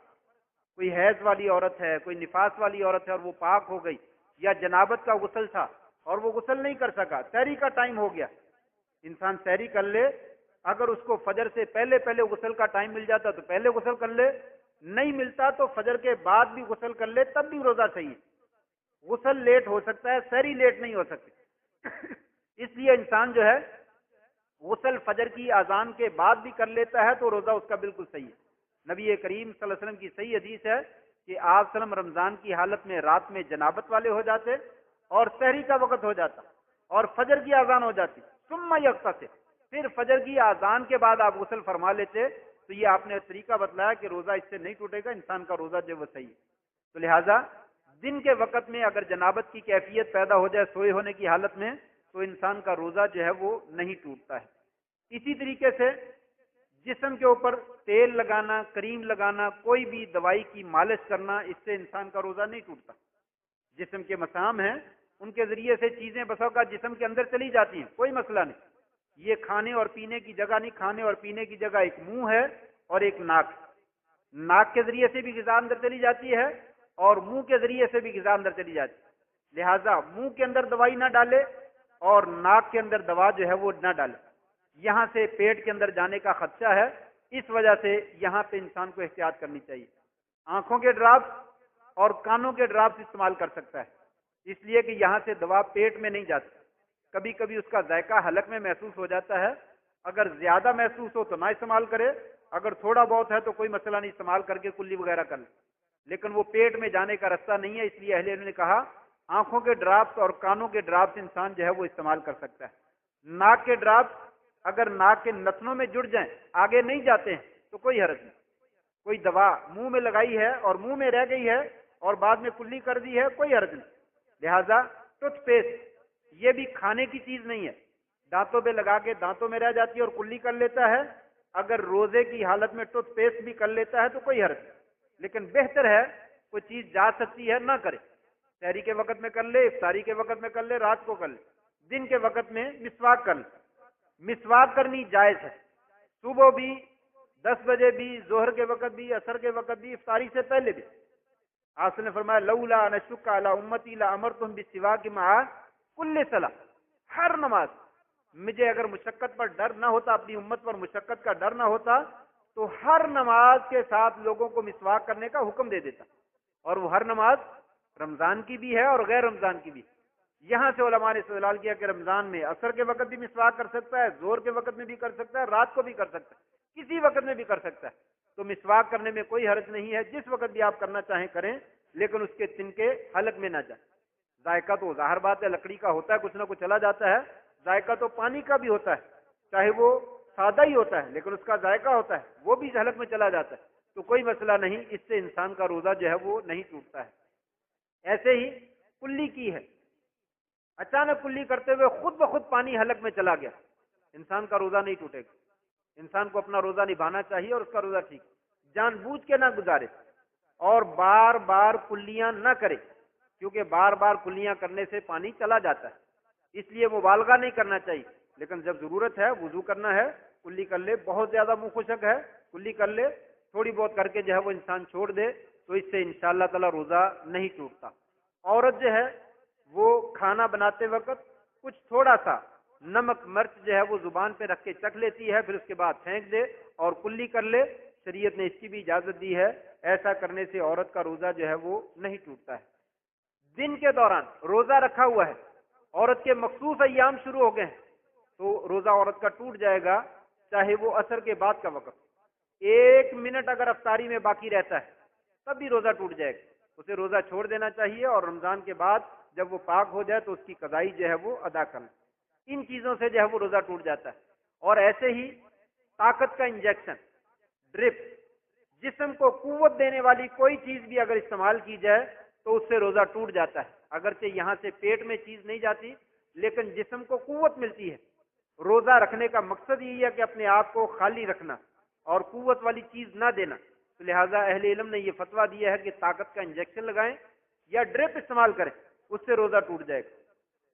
کوئی حیض والی عورت ہے، کوئی نفاس والی عورت ہے اور وہ پاک ہو گئی، یا جنابت کا غسل تھا اور وہ غسل نہیں کر سکا، سحری کا ٹائم ہو گیا، انسان سحری کر لے. اگر اس کو فجر سے پہلے غسل کا ٹائم مل جاتا تو پہلے غسل کر لے، نہیں ملتا تو فجر کے بعد بھی غسل کر لے، تب بھی روزہ صحیح ہے. غسل لیٹ ہو سکتا ہے، سحری لیٹ نہیں ہو سکتی. اس لیے انسان جو ہے غسل فجر کی اذان کے بعد بھی کر لیتا ہے تو روزہ اس کا بالکل صحیح ہے. نبی کریم صلی اللہ علیہ وسلم کی صحیح حدیث ہے کہ آپ صلی اللہ علیہ وسلم رمضان کی حالت میں رات میں جنابت والے ہو جاتے اور سحری کا وقت ہو جاتا اور فجر کی اذان ہو جاتی، ثم یغتسل، پھر فجر کی اذان کے بعد آپ غسل فرما لیتے. تو یہ آپ نے طریقہ بتلایا کہ روزہ اس سے نہیں ٹوٹے گا، انسان کا روزہ جو وہ صحیح ہے. تو لہٰذا دن کے وقت میں اگر جنابت کی کیفیت پیدا ہو جائے سوئے ہونے کی حالت میں تو انسان کا روزہ جو ہے وہ نہیں ٹوٹتا ہے. اسی طریقے سے جسم کے اوپر تیل لگانا، کریم لگانا، کوئی بھی دوائی کی مالش کرنا، اس سے انسان کا روزہ نہیں ٹوٹتا. جسم کے مسام ہیں ان کے ذریعے سے چیزیں بسا کا جسم کے اندر چلی جاتی ہیں، کوئی مسئلہ نہیں. یہ کھانے اور پینے کی جگہ نہیں، کھانے اور پینے کی جگہ ایک منہ ہے اور ایک ناک. ناک کے ذریعے سے بھی غذا اندر چلی جاتی ہے اور منہ کے ذریعے سے بھی غذا اندر چلی جاتی ہے. لہٰذا منہ کے اندر دوائی نہ ڈالے اور ناک کے اندر دوا جو ہے وہ نہ ڈالے. یہاں سے پیٹ کے اندر جانے کا خدشہ ہے، اس وجہ سے یہاں پہ انسان کو احتیاط کرنی چاہیے. آنکھوں کے ڈراپس اور کانوں کے ڈراپس استعمال کر سکتا ہے، اس لیے کہ یہاں سے دوا پیٹ میں نہیں جاتی. کبھی کبھی اس کا ذائقہ حلق میں محسوس ہو جاتا ہے اگر زیادہ محسوس ہو تو نہ استعمال کرے، اگر تھوڑا بہت ہے تو کوئی مسئلہ نہیں، استعمال کر کے کلی وغیرہ کر لے، لیکن وہ پیٹ میں جانے کا رستہ نہیں ہے۔ اس لیے اہل علم نے کہا آنکھوں کے ڈراپس اور کانوں کے ڈراپس انسان جو ہے وہ استعمال کر سکتا ہے۔ ناک کے ڈراپس اگر ناک کے نتنوں میں جڑ جائیں، آگے نہیں جاتے ہیں تو کوئی حرج نہیں۔ کوئی دوا منہ میں لگائی ہے اور منہ میں رہ گئی ہے اور بعد میں کلی کر دی ہے، کوئی حرج نہیں۔ لہذا ٹوتھ پیسٹ یہ بھی کھانے کی چیز نہیں ہے، دانتوں پہ لگا کے دانتوں میں رہ جاتی ہے اور کلی کر لیتا ہے۔ اگر روزے کی حالت میں ٹوتھ پیسٹ بھی کر لیتا ہے تو کوئی حرج نہیں، لیکن بہتر ہے کوئی چیز جا سکتی ہے نہ کرے، سحری کے وقت میں کر لے، افطاری کے وقت میں کر لے، رات کو کر لے، دن کے وقت میں مسواک کر لے۔ مسواک کرنی جائز ہے، صبح بھی، 10 بجے بھی، ظہر کے وقت بھی، عصر کے وقت بھی، افطاری سے پہلے بھی۔ آپ نے فرمایا لولا ان اشق علی امتی لامرتهم بالسواک مع کل صلاۃ، ہر نماز مجھے اگر مشقت پر ڈر نہ ہوتا، اپنی امت پر مشقت کا ڈر نہ ہوتا تو ہر نماز کے ساتھ لوگوں کو مسواک کرنے کا حکم دے دیتا، اور وہ ہر نماز رمضان کی بھی ہے اور غیر رمضان کی بھی۔ یہاں سے علماء نے استدلال کیا کہ رمضان میں عصر کے وقت بھی مسواک کر سکتا ہے، ظہر کے وقت میں بھی کر سکتا ہے، رات کو بھی کر سکتا ہے، کسی وقت میں بھی کر سکتا ہے، تو مسواک کرنے میں کوئی حرج نہیں ہے۔ جس وقت بھی آپ کرنا چاہیں کریں، لیکن اس کے تنکے حلق میں نہ جائیں۔ ذائقہ تو ظاہر بات ہے لکڑی کا ہوتا ہے، کچھ نہ کچھ چلا جاتا ہے، ذائقہ تو پانی کا بھی ہوتا ہے، چاہے وہ سادہ ہی ہوتا ہے لیکن اس کا ذائقہ ہوتا ہے، وہ بھی حلق میں چلا جاتا ہے، تو کوئی مسئلہ نہیں، اس سے انسان کا روزہ جو ہے وہ نہیں ٹوٹتا ہے۔ ایسے ہی کلی کی ہے، اچانک کلی کرتے ہوئے خود بخود پانی حلق میں چلا گیا، انسان کا روزہ نہیں ٹوٹے گا۔ انسان کو اپنا روزہ نبھانا چاہیے اور اس کا روزہ ٹھیک، جان بوجھ کے نہ گزارے اور بار بار کلیاں نہ کرے، کیونکہ بار بار کلیاں کرنے سے پانی چلا جاتا ہے، اس لیے مبالغہ نہیں کرنا چاہیے، لیکن جب ضرورت ہے وضو کرنا ہے کلی کر لے، بہت زیادہ منہ خشک ہے کلی کر لے، تھوڑی بہت کر کے جو ہے وہ انسان چھوڑ دے تو اس سے انشاءاللہ تعالی روزہ نہیں ٹوٹتا۔ عورت جو ہے وہ کھانا بناتے وقت کچھ تھوڑا سا نمک مرچ جو ہے وہ زبان پہ رکھ کے چکھ لیتی ہے، پھر اس کے بعد پھینک دے اور کلی کر لے، شریعت نے اس کی بھی اجازت دی ہے، ایسا کرنے سے عورت کا روزہ جو ہے وہ نہیں ٹوٹتا ہے۔ دن کے دوران روزہ رکھا ہوا ہے، عورت کے مخصوص ایام شروع ہو گئے ہیں تو روزہ عورت کا ٹوٹ جائے گا، چاہے وہ عصر کے بعد کا وقت، 1 منٹ اگر افطاری میں باقی رہتا ہے تب بھی روزہ ٹوٹ جائے گا، اسے روزہ چھوڑ دینا چاہیے اور رمضان کے بعد جب وہ پاک ہو جائے تو اس کی قضائی جو ہے وہ ادا کرنا۔ ان چیزوں سے جو ہے وہ روزہ ٹوٹ جاتا ہے۔ اور ایسے ہی طاقت کا انجیکشن، ڈرپ، جسم کو قوت دینے والی کوئی چیز بھی اگر استعمال کی جائے تو اس سے روزہ ٹوٹ جاتا ہے، اگرچہ یہاں سے پیٹ میں چیز نہیں جاتی لیکن جسم کو قوت ملتی ہے۔ روزہ رکھنے کا مقصد یہی ہے کہ اپنے آپ کو خالی رکھنا اور قوت والی چیز نہ دینا، تو لہٰذا اہل علم نے یہ فتویٰ دیا ہے کہ طاقت کا انجیکشن لگائیں یا ڈرپ استعمال کریں، اس سے روزہ ٹوٹ جائے گا۔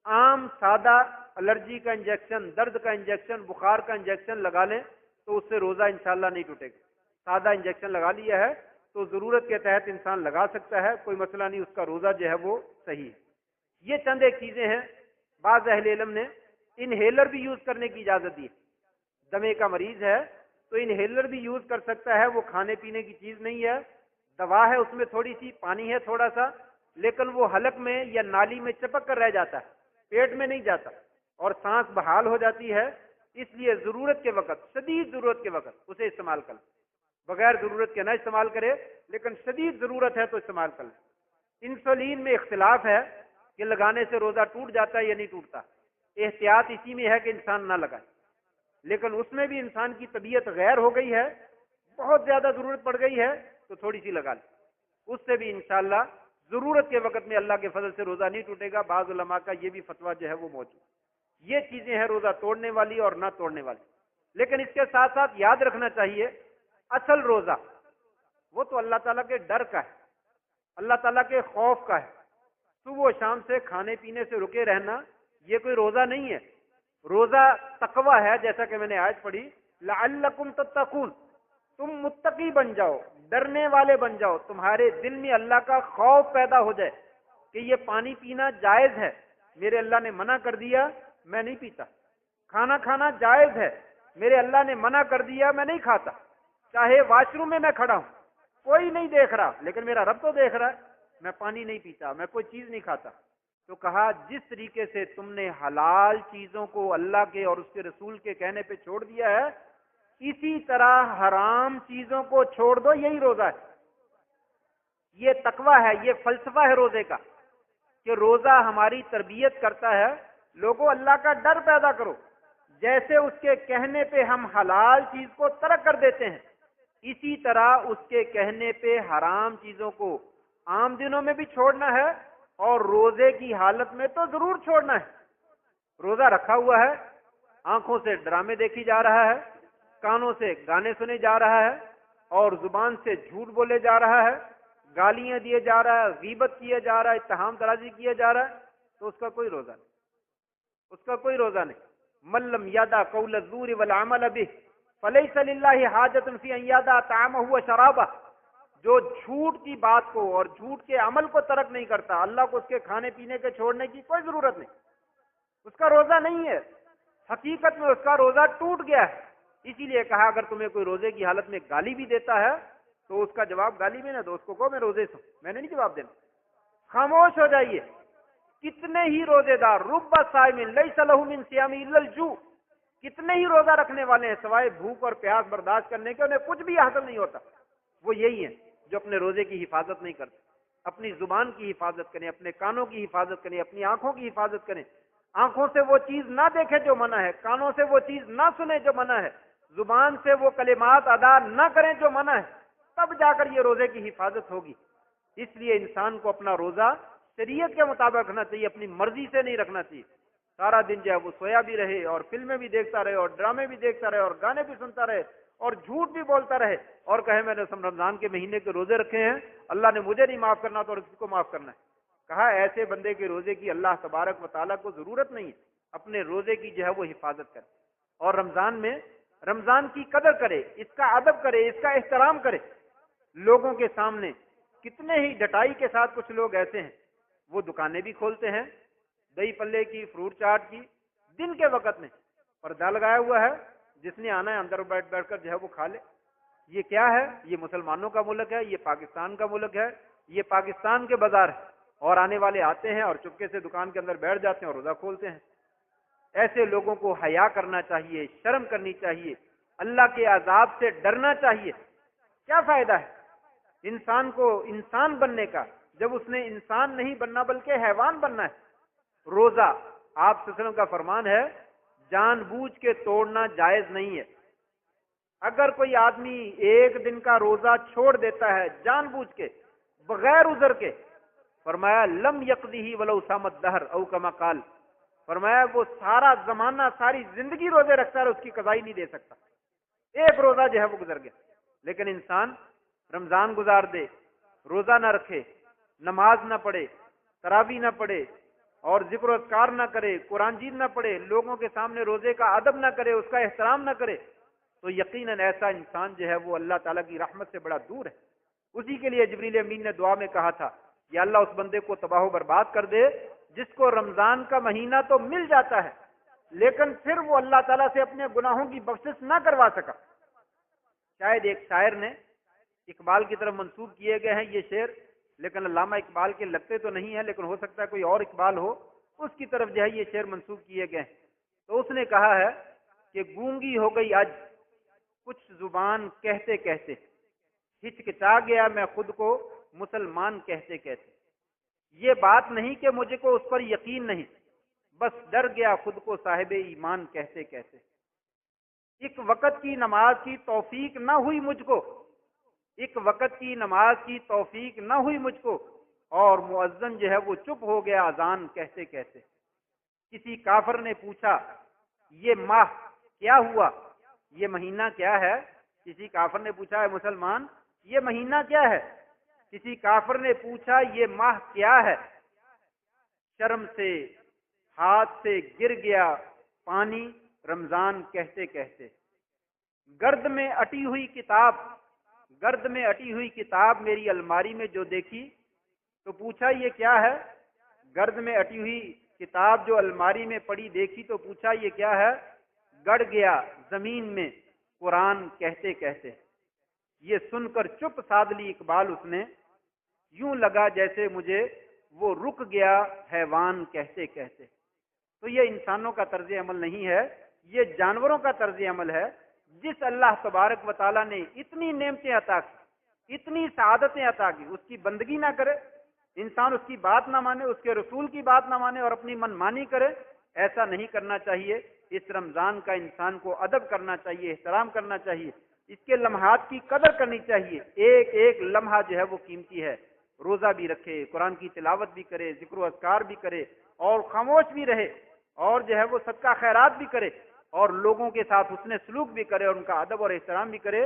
عام سادہ الرجی کا انجیکشن، درد کا انجیکشن، بخار کا انجیکشن لگا لیں تو اس سے روزہ انشاءاللہ نہیں ٹوٹے گا۔ سادہ انجیکشن لگا لیا ہے تو ضرورت کے تحت انسان لگا سکتا ہے، کوئی مسئلہ نہیں، اس کا روزہ جو ہے وہ صحیح ہے۔ یہ چند ایک چیزیں ہیں، بعض اہل علم نے انہیلر بھی یوز کرنے کی اجازت دی ہے، دمے کا مریض ہے تو انہیلر بھی یوز کر سکتا ہے، وہ کھانے پینے کی چیز نہیں ہے، دوا ہے، اس میں تھوڑی سی پانی ہے تھوڑا سا، لیکن وہ حلق میں یا نالی میں چپک کر رہ جاتا ہے، پیٹ میں نہیں جاتا اور سانس بحال ہو جاتی ہے، اس لیے ضرورت کے وقت، شدید ضرورت کے وقت اسے استعمال کر، بغیر ضرورت کے نہ استعمال کرے، لیکن شدید ضرورت ہے تو استعمال کر۔ انسولین میں اختلاف ہے کہ لگانے سے روزہ ٹوٹ جاتا ہے یا نہیں ٹوٹتا، احتیاط اسی میں ہے کہ انسان نہ لگائے، لیکن اس میں بھی انسان کی طبیعت غیر ہو گئی ہے، بہت زیادہ ضرورت پڑ گئی ہے تو تھوڑی سی لگا لے، اس سے بھی انشاءاللہ ضرورت کے وقت میں اللہ کے فضل سے روزہ نہیں ٹوٹے گا۔ بعض علماء کا یہ بھی فتویٰ جو ہے وہ موجود۔ یہ چیزیں ہیں روزہ توڑنے والی اور نہ توڑنے والی، لیکن اس کے ساتھ ساتھ یاد رکھنا چاہیے اصل روزہ وہ تو اللہ تعالیٰ کے ڈر کا ہے، اللہ تعالیٰ کے خوف کا ہے۔ صبح و شام سے کھانے پینے سے رکے رہنا یہ کوئی روزہ نہیں ہے، روزہ تقوی ہے، جیسا کہ میں نے آیت پڑھی لعلکم تتقون، تم متقی بن جاؤ، ڈرنے والے بن جاؤ، تمہارے دل میں اللہ کا خوف پیدا ہو جائے کہ یہ پانی پینا جائز ہے، میرے اللہ نے منع کر دیا میں نہیں پیتا، کھانا کھانا جائز ہے، میرے اللہ نے منع کر دیا میں نہیں کھاتا، چاہے واش روم میں کھڑا ہوں کوئی نہیں دیکھ رہا لیکن میرا رب تو دیکھ رہا ہے، میں پانی نہیں پیتا، میں کوئی چیز نہیں کھاتا، تو کہا جس طریقے سے تم نے حلال چیزوں کو اللہ کے اور اس کے رسول کے کہنے پہ چھوڑ دیا ہے، اسی طرح حرام چیزوں کو چھوڑ دو، یہی روزہ ہے۔ یہ تقوی ہے، یہ فلسفہ ہے روزے کا، کہ روزہ ہماری تربیت کرتا ہے، لوگوں اللہ کا ڈر پیدا کرو۔ جیسے اس کے کہنے پہ ہم حلال چیز کو ترک کر دیتے ہیں، اسی طرح اس کے کہنے پہ حرام چیزوں کو عام دنوں میں بھی چھوڑنا ہے اور روزے کی حالت میں تو ضرور چھوڑنا ہے۔ روزہ رکھا ہوا ہے، آنکھوں سے ڈرامے دیکھی جا رہا ہے، کانوں سے گانے سنے جا رہا ہے، اور زبان سے جھوٹ بولے جا رہا ہے، گالیاں دیے جا رہا ہے، غیبت کیا جا رہا ہے، اتہام درازی کیا جا رہا ہے، تو اس کا کوئی روزہ نہیں، اس کا کوئی روزہ نہیں۔ من لم یدع قول الزور والعمل به فلیس للہ حاجۃ فی ان یدع طعامہ وشرابہ۔ جو جھوٹ کی بات کو اور جھوٹ کے عمل کو ترک نہیں کرتا، اللہ کو اس کے کھانے پینے کے چھوڑنے کی کوئی ضرورت نہیں، اس کا روزہ نہیں ہے۔ حقیقت میں اس کا روزہ ٹوٹ گیا ہے۔ اسی لیے کہا اگر تمہیں کوئی روزے کی حالت میں گالی بھی دیتا ہے تو اس کا جواب گالی میں نہ دو، اس کو کہو میں روزے سے ہوں، میں نے نہیں جواب دینا، خاموش ہو جائیے۔ کتنے ہی روزے دار، رب صائم لیس لہ من صیام الا الجوع، کتنے ہی روزہ رکھنے والے ہیں سوائے بھوک اور پیاس برداشت کرنے کے انہیں کچھ بھی حاصل نہیں ہوتا، وہ یہی ہیں جو اپنے روزے کی حفاظت نہیں کرتے۔ اپنی زبان کی حفاظت کریں، اپنے کانوں کی حفاظت کریں، اپنی آنکھوں کی حفاظت کریں۔ آنکھوں سے وہ چیز نہ دیکھے جو منع ہے، کانوں سے وہ چیز نہ سنے جو منع ہے، زبان سے وہ کلمات ادا نہ کریں جو منع ہے، تب جا کر یہ روزے کی حفاظت ہوگی۔ اس لیے انسان کو اپنا روزہ شریعت کے مطابق رکھنا چاہیے، اپنی مرضی سے نہیں رکھنا چاہیے۔ سارا دن جو ہے وہ سویا بھی رہے اور فلمیں بھی دیکھتا رہے اور ڈرامے بھی دیکھتا رہے اور گانے بھی سنتا رہے اور جھوٹ بھی بولتا رہے اور کہے میں نے رمضان کے مہینے کے روزے رکھے ہیں، اللہ نے مجھے نہیں معاف کرنا تو اور کسی کو معاف کرنا ہے۔ کہا ایسے بندے کے روزے کی اللہ تبارک و تعالیٰ کو ضرورت نہیں ہے، اپنے روزے کی جو ہے وہ حفاظت کرے، اور رمضان میں رمضان کی قدر کرے، اس کا ادب کرے، اس کا احترام کرے۔ لوگوں کے سامنے کتنے ہی ڈٹائی کے ساتھ کچھ لوگ ایسے ہیں، وہ دکانیں بھی کھولتے ہیں، دہی پلے کی، فروٹ چاٹ کی، دن کے وقت میں پردہ لگایا ہوا ہے، جس نے آنا ہے اندر بیٹھ کر جو ہے وہ کھا لے۔ یہ کیا ہے؟ یہ مسلمانوں کا ملک ہے، یہ پاکستان کا ملک ہے، یہ پاکستان کے بازار ہے، اور آنے والے آتے ہیں اور چپکے سے دکان کے اندر بیٹھ جاتے ہیں اور روزہ کھولتے ہیں۔ ایسے لوگوں کو حیا کرنا چاہیے، شرم کرنی چاہیے، اللہ کے عذاب سے ڈرنا چاہیے۔ کیا فائدہ ہے انسان کو انسان بننے کا جب اس نے انسان نہیں بننا بلکہ حیوان بننا ہے؟ روزہ آپ صلی اللہ علیہ وسلم کا فرمان ہے، جان بوجھ کے توڑنا جائز نہیں ہے۔ اگر کوئی آدمی ایک دن کا روزہ چھوڑ دیتا ہے جان بوجھ کے، بغیر عذر کے، فرمایا لم یقضیہ ولو صام الدہر او کما قال، فرمایا وہ سارا زمانہ، ساری زندگی روزے رکھتا ہے، اس کی قضائی نہیں دے سکتا۔ ایک روزہ جو ہے وہ گزر گیا۔ لیکن انسان رمضان گزار دے، روزہ نہ رکھے، نماز نہ پڑھے، تراویح نہ پڑھے، اور ذکر و اذکار نہ کرے، قرآن جیت نہ پڑھے، لوگوں کے سامنے روزے کا ادب نہ کرے، اس کا احترام نہ کرے، تو یقیناً ایسا انسان جو ہے وہ اللہ تعالیٰ کی رحمت سے بڑا دور ہے۔ اسی کے لیے جبریل امین نے دعا میں کہا تھا، یا اللہ اس بندے کو تباہ و برباد کر دے جس کو رمضان کا مہینہ تو مل جاتا ہے لیکن پھر وہ اللہ تعالیٰ سے اپنے گناہوں کی بخشش نہ کروا سکا۔ شاید ایک شاعر نے، اقبال کی طرف منسوب کیے گئے ہیں یہ شعر، لیکن علامہ اقبال کے لگتے تو نہیں ہیں، لیکن ہو سکتا ہے کوئی اور اقبال ہو، اس کی طرف جو ہے یہ شعر منسوب کیے گئے ہیں۔ تو اس نے کہا ہے کہ گونگی ہو گئی آج کچھ زبان کہتے کہتے، ہچکچا گیا میں خود کو مسلمان کہتے کہتے۔ یہ بات نہیں کہ مجھے کو اس پر یقین نہیں، بس ڈر گیا خود کو صاحب ایمان کہتے کہتے۔ ایک وقت کی نماز کی توفیق نہ ہوئی مجھ کو، ایک وقت کی نماز کی توفیق نہ ہوئی مجھ کو، اور مؤذن جو ہے وہ چپ ہو گیا اذان کہتے کہتے۔ کسی کافر نے پوچھا یہ ماہ کیا ہوا، یہ مہینہ کیا ہے؟ کسی کافر نے پوچھا ہے مسلمان یہ مہینہ کیا ہے؟ کسی کافر نے پوچھا یہ ماہ کیا ہے؟ شرم سے ہاتھ سے گر گیا پانی رمضان کہتے کہتے۔ گرد میں اٹی ہوئی کتاب، گرد میں اٹی ہوئی کتاب میری الماری میں جو دیکھی تو پوچھا یہ کیا ہے؟ گرد میں اٹی ہوئی کتاب جو الماری میں پڑی دیکھی تو پوچھا یہ کیا ہے؟ گڑ گیا زمین میں قرآن کہتے کہتے۔ یہ سن کر چپ سادھ لی اقبال اس نے، یوں لگا جیسے مجھے وہ رک گیا حیوان کہتے کہتے۔ تو یہ انسانوں کا طرز عمل نہیں ہے، یہ جانوروں کا طرز عمل ہے۔ جس اللہ تبارک و تعالیٰ نے اتنی نعمتیں عطا کی، اتنی سعادتیں عطا کی، اس کی بندگی نہ کرے، انسان اس کی بات نہ مانے، اس کے رسول کی بات نہ مانے اور اپنی من مانی کرے، ایسا نہیں کرنا چاہیے۔ اس رمضان کا انسان کو ادب کرنا چاہیے، احترام کرنا چاہیے، اس کے لمحات کی قدر کرنی چاہیے۔ ایک ایک لمحہ جو ہے وہ قیمتی ہے۔ روزہ بھی رکھے، قرآن کی تلاوت بھی کرے، ذکر و اذکار بھی کرے اور خاموش بھی رہے، اور جو ہے وہ صدقہ خیرات بھی کرے اور لوگوں کے ساتھ حسن سلوک بھی کرے اور ان کا ادب اور احترام بھی کرے۔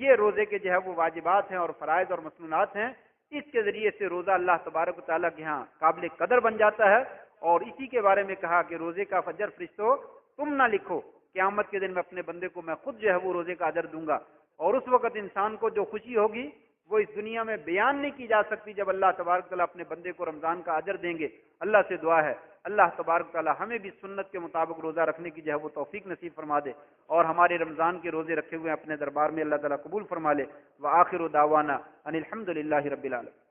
یہ روزے کے جو ہے وہ واجبات ہیں اور فرائض اور مسنونات ہیں۔ اس کے ذریعے سے روزہ اللہ تبارک و تعالیٰ کے ہاں قابل قدر بن جاتا ہے، اور اسی کے بارے میں کہا کہ روزے کا اجر فرشتوں تم نہ لکھو، قیامت کے دن میں اپنے بندے کو میں خود جو ہے وہ روزے کا اجر دوں گا۔ اور اس وقت انسان کو جو خوشی ہوگی وہ اس دنیا میں بیان نہیں کی جا سکتی جب اللہ تبارک تعالیٰ اپنے بندے کو رمضان کا اجر دیں گے۔ اللہ سے دعا ہے اللہ تبارک تعالیٰ ہمیں بھی سنت کے مطابق روزہ رکھنے کی جو ہے وہ توفیق نصیب فرما دے، اور ہمارے رمضان کے روزے رکھے ہوئے اپنے دربار میں اللہ تعالیٰ قبول فرما لے۔ وآخر دعوانا ان الحمد للہ رب العالمین۔